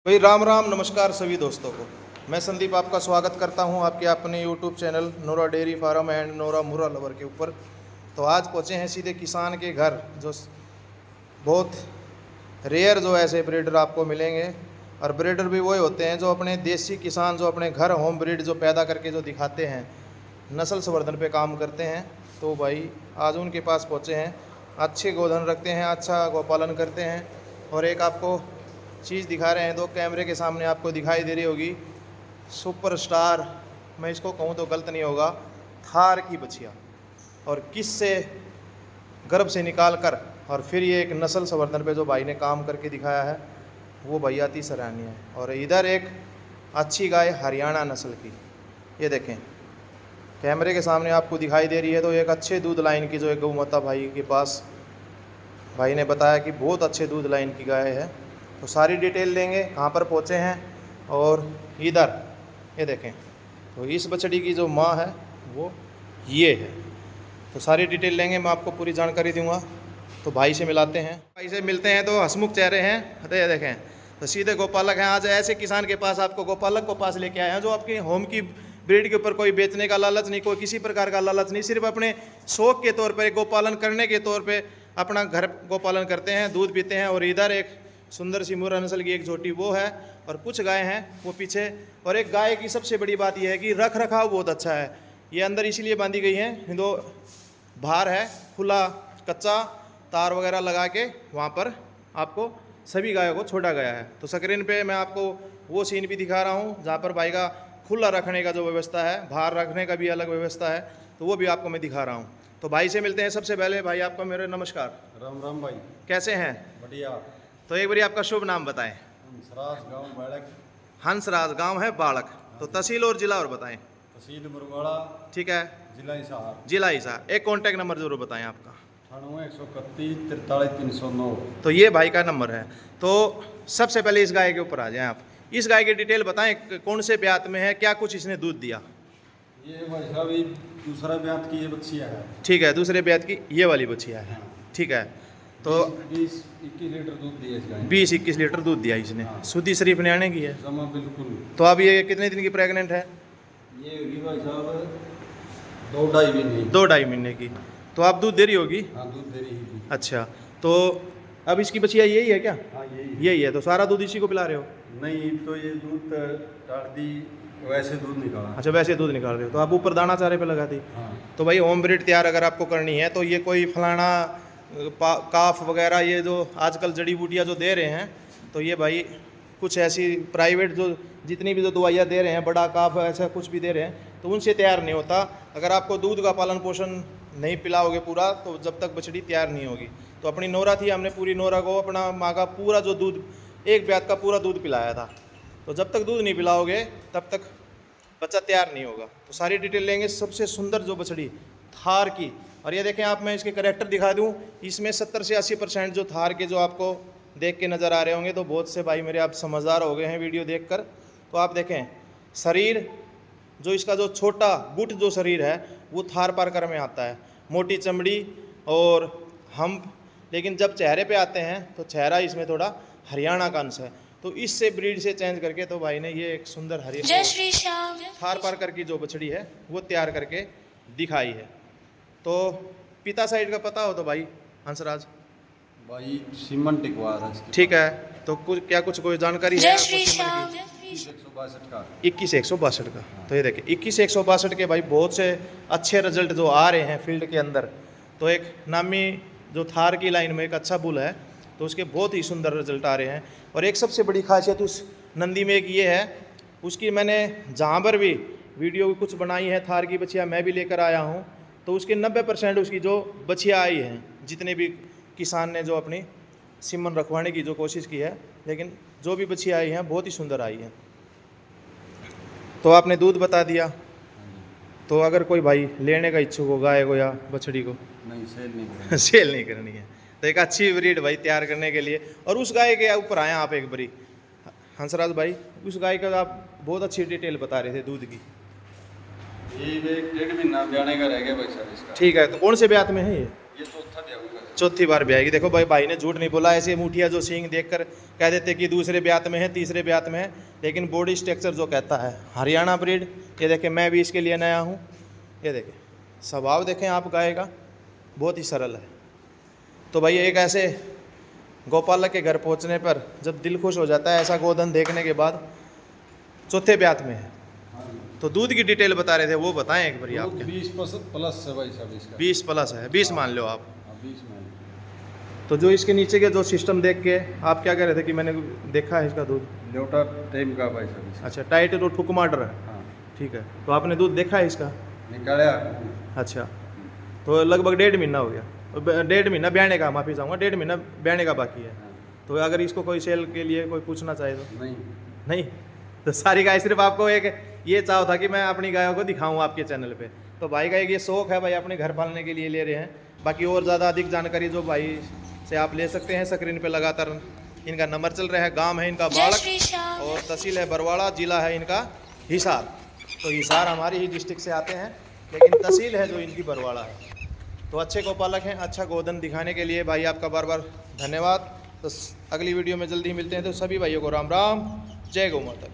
भाई राम राम नमस्कार सभी दोस्तों को। मैं संदीप आपका स्वागत करता हूं आपके अपने YouTube channel Nora dairy farm and Nora Murrah lover के ऊपर। तो आज पहुंचे हैं सीधे किसान के घर, जो बहुत रेयर जो ऐसे ब्रीडर आपको मिलेंगे। और ब्रीडर भी वही होते हैं जो अपने देसी किसान जो अपने घर होम ब्रीड जो पैदा करके जो दिखाते हैं, नस्ल संवर्धन पे काम करते हैं। तो भाई आज उनके पास पहुँचे हैं। अच्छे गोधन रखते हैं, अच्छा गौपालन करते हैं। और एक आपको चीज़ दिखा रहे हैं, तो कैमरे के सामने आपको दिखाई दे रही होगी सुपरस्टार, मैं इसको कहूँ तो गलत नहीं होगा, थार की बछिया। और किस से गर्भ से निकाल कर और फिर ये एक नस्ल संवर्धन पे जो भाई ने काम करके दिखाया है, वो भाई अति सराहनीय है। और इधर एक अच्छी गाय हरियाणा नस्ल की, ये देखें कैमरे के सामने आपको दिखाई दे रही है। तो एक अच्छे दूध लाइन की जो एक गौमाता भाई के पास, भाई ने बताया कि बहुत अच्छे दूध लाइन की गाय है। तो सारी डिटेल लेंगे, कहाँ पर पहुँचे हैं। और इधर ये देखें, तो इस बछड़ी की जो माँ है वो ये है। तो सारी डिटेल लेंगे, मैं आपको पूरी जानकारी दूंगा। तो भाई से मिलाते हैं, भाई से मिलते हैं। तो हंसमुख चेहरे हैं, तो ये देखें, तो सीधे गोपालक हैं। आज ऐसे किसान के पास, आपको गोपालक को पास लेके आए हैं जो आपके होम की ब्रीड के ऊपर कोई बेचने का लालच नहीं, कोई किसी प्रकार का लालच नहीं, सिर्फ अपने शौक के तौर पर, गोपालन करने के तौर पर अपना घर गोपालन करते हैं, दूध पीते हैं। और इधर एक सुंदर सी मुर्रा नस्ल की एक झोटी वो है, और कुछ गाय हैं वो पीछे। और एक गाय की सबसे बड़ी बात यह है कि रख रखाव बहुत अच्छा है। ये अंदर इसीलिए बांधी गई हैं, दो बाहर है खुला कच्चा तार वगैरह लगा के, वहाँ पर आपको सभी गायों को छोड़ा गया है। तो स्क्रीन पे मैं आपको वो सीन भी दिखा रहा हूँ जहाँ पर भाई का खुला रखने का जो व्यवस्था है, बाहर रखने का भी अलग व्यवस्था है, तो वो भी आपको मैं दिखा रहा हूँ। तो भाई से मिलते हैं। सबसे पहले भाई आपका मेरे नमस्कार। राम राम भाई, कैसे हैं? बढ़िया। तो एक बारी आपका शुभ नाम बताएं। हंसराज गांव बाड़क। हंसराज गांव है बाड़क। तो तहसील और जिला और बताएं। तहसील मुरगाड़ा, ठीक है, जिला हिसार। जिला हिसार। एक कॉन्टैक्ट नंबर जरूर बताएं आपका। 98 131 43 309। तो ये भाई का नंबर है। तो सबसे पहले इस गाय के ऊपर आ जाएं आप। इस गाय की डिटेल बताएं, कौन से ब्यात में है, क्या कुछ इसने दूध दिया? ये भाई साहब ये दूसरा ब्यात की ये बच्चिया है। ठीक है, दूसरे ब्यात की ये वाली बछिया है। ठीक है, तो 20-21 लीटर दूध दिया इस गाय ने। 20-21 लीटर दूध दिया इसने। हाँ। शुद्धि शरीफ न्याणे की है। जमा बिल्कुल। तो अब ये कितने दिन की प्रेग्नेंट है? ये होगी भाई साहब 2-2.5 महीने। 2-2.5 महीने की। तो आप दूध दे रही होगी? हाँ, दूध दे रही है। अच्छा, तो अब इसकी बछिया यही है क्या? हाँ, यही है। तो सारा दूध इसी को पिला रहे हो? नहीं, तो ये दूध डाल दी, वैसे दूध निकाला। अच्छा, वैसे दूध निकाल रहे हो। तो आप ऊपर दाना चारे पे लगा दी। हाँ। तो भाई होम ब्रीड तैयार अगर आपको करनी है, तो ये कोई फलाना काफ वगैरह, ये जो आजकल जड़ी बूटियाँ जो दे रहे हैं, तो ये भाई कुछ ऐसी प्राइवेट जो जितनी भी जो दवाइयाँ दे रहे हैं, बड़ा काफ ऐसा कुछ भी दे रहे हैं, तो उनसे तैयार नहीं होता। अगर आपको दूध का पालन पोषण नहीं पिलाओगे पूरा, तो जब तक बछड़ी तैयार नहीं होगी। तो अपनी नोरा थी, हमने पूरी नोरा को अपना माँ का पूरा जो दूध, एक ब्यात का पूरा दूध पिलाया था। तो जब तक दूध नहीं पिलाओगे तब तक बच्चा तैयार नहीं होगा। तो सारी डिटेल लेंगे। सबसे सुंदर जो बछड़ी थार की, और ये देखें आप, मैं इसके करैक्टर दिखा दूं, इसमें 70 से 80% जो थार के जो आपको देख के नज़र आ रहे होंगे, तो बहुत से भाई मेरे आप समझदार हो गए हैं वीडियो देखकर। तो आप देखें शरीर, जो इसका जो छोटा गुट जो शरीर है, वो थार पारकर में आता है, मोटी चमड़ी और हम्प। लेकिन जब चेहरे पे आते हैं तो चेहरा इसमें थोड़ा हरियाणा का अंश है। तो इससे ब्रीड से चेंज करके तो भाई ने ये एक सुंदर थार पारकर की जो बछड़ी है वो तैयार करके दिखाई है। तो पिता साइड का पता हो तो भाई हंसराज भाई सीमन टिकवा था इसकी। ठीक है, तो कुछ क्या कुछ कोई जानकारी है आपको? 162 का। 21,162 का। तो ये देखिए 21,162 के भाई बहुत से अच्छे रिजल्ट जो आ रहे हैं फील्ड के अंदर। तो एक नामी जो थार की लाइन में एक अच्छा बुल है, तो उसके बहुत ही सुंदर रिजल्ट आ रहे हैं। और एक सबसे बड़ी खासियत उस नंदी में एक ये है, उसकी मैंने जहाँ पर भी वीडियो कुछ बनाई है, थार की बछिया मैं भी लेकर आया हूँ, तो उसके 90% उसकी जो बछिया आई हैं, जितने भी किसान ने जो अपनी सिमन रखवाने की जो कोशिश की है, लेकिन जो भी बछिया आई हैं बहुत ही सुंदर आई हैं। तो आपने दूध बता दिया। तो अगर कोई भाई लेने का इच्छुक हो गाय को या बछड़ी को, नहीं सेल नहीं करनी। सेल नहीं करनी है, तो एक अच्छी ब्रीड भाई तैयार करने के लिए, और उस गाय के ऊपर आए आप एक बारी हंसराज भाई, उस गाय का आप बहुत अच्छी डिटेल बता रहे थे दूध की। ये 1-1.5 महीना ब्याने का रह गया भाई साहब इसका। ठीक है, तो कौन से ब्यात में है ये? ये चौथा ब्याह होगा। चौथी बार ब्याएगी। देखो भाई, भाई ने झूठ नहीं बोला। ऐसे मुठिया जो सींग देखकर कह देते कि दूसरे ब्यात में है, तीसरे ब्यात में है, लेकिन बॉडी स्ट्रक्चर जो कहता है हरियाणा ब्रीड। ये देखें, मैं भी इसके लिए नया हूँ। ये देखें, स्वभाव देखें आप गाय का, बहुत ही सरल है। तो भाई एक ऐसे गौपालक के घर पहुँचने पर जब दिल खुश हो जाता है, ऐसा गोधन देखने के बाद। चौथे ब्यात में है। तो दूध की डिटेल बता रहे थे, वो बताएं एक बार आप। 20+ है भाई साहब इसका। 20+ है, 20 मान लो आप। 20 मान। तो जो इसके नीचे के जो सिस्टम देख के आप क्या कह रहे थे कि मैंने देखा है इसका दूध? न्योटा टाइम का भाई साहब इसका। अच्छा, टाइट और ठुकमाटर है। हाँ, ठीक है, तो आपने दूध देखा है इसका? निकाला। अच्छा, तो लगभग 1.5 महीना हो गया। 1.5 महीना ब्याने का, माफ़ी चाहूँगा, 1.5 महीना ब्याने का बाकी है। तो अगर इसको कोई सेल के लिए कोई पूछना चाहे तो? नहीं। तो सारी गाय, सिर्फ आपको एक ये चाव था कि मैं अपनी गायों को दिखाऊं आपके चैनल पे। तो भाई का एक ये शौक है भाई, अपने घर पालने के लिए ले रहे हैं। बाकी और ज़्यादा अधिक जानकारी जो भाई से आप ले सकते हैं, स्क्रीन पे लगातार इनका नंबर चल रहा है। गांव है इनका बाड़क और तहसील है बरवाड़ा, जिला है इनका हिसार। तो हिसार हमारी ही डिस्ट्रिक्ट से आते हैं, लेकिन तहसील है जो इनकी बरवाड़ा है। तो अच्छे गौपालक हैं, अच्छा गोधन दिखाने के लिए भाई आपका बार बार धन्यवाद। तो अगली वीडियो में जल्दी मिलते हैं। तो सभी भाइयों को राम राम, जय गौ माता।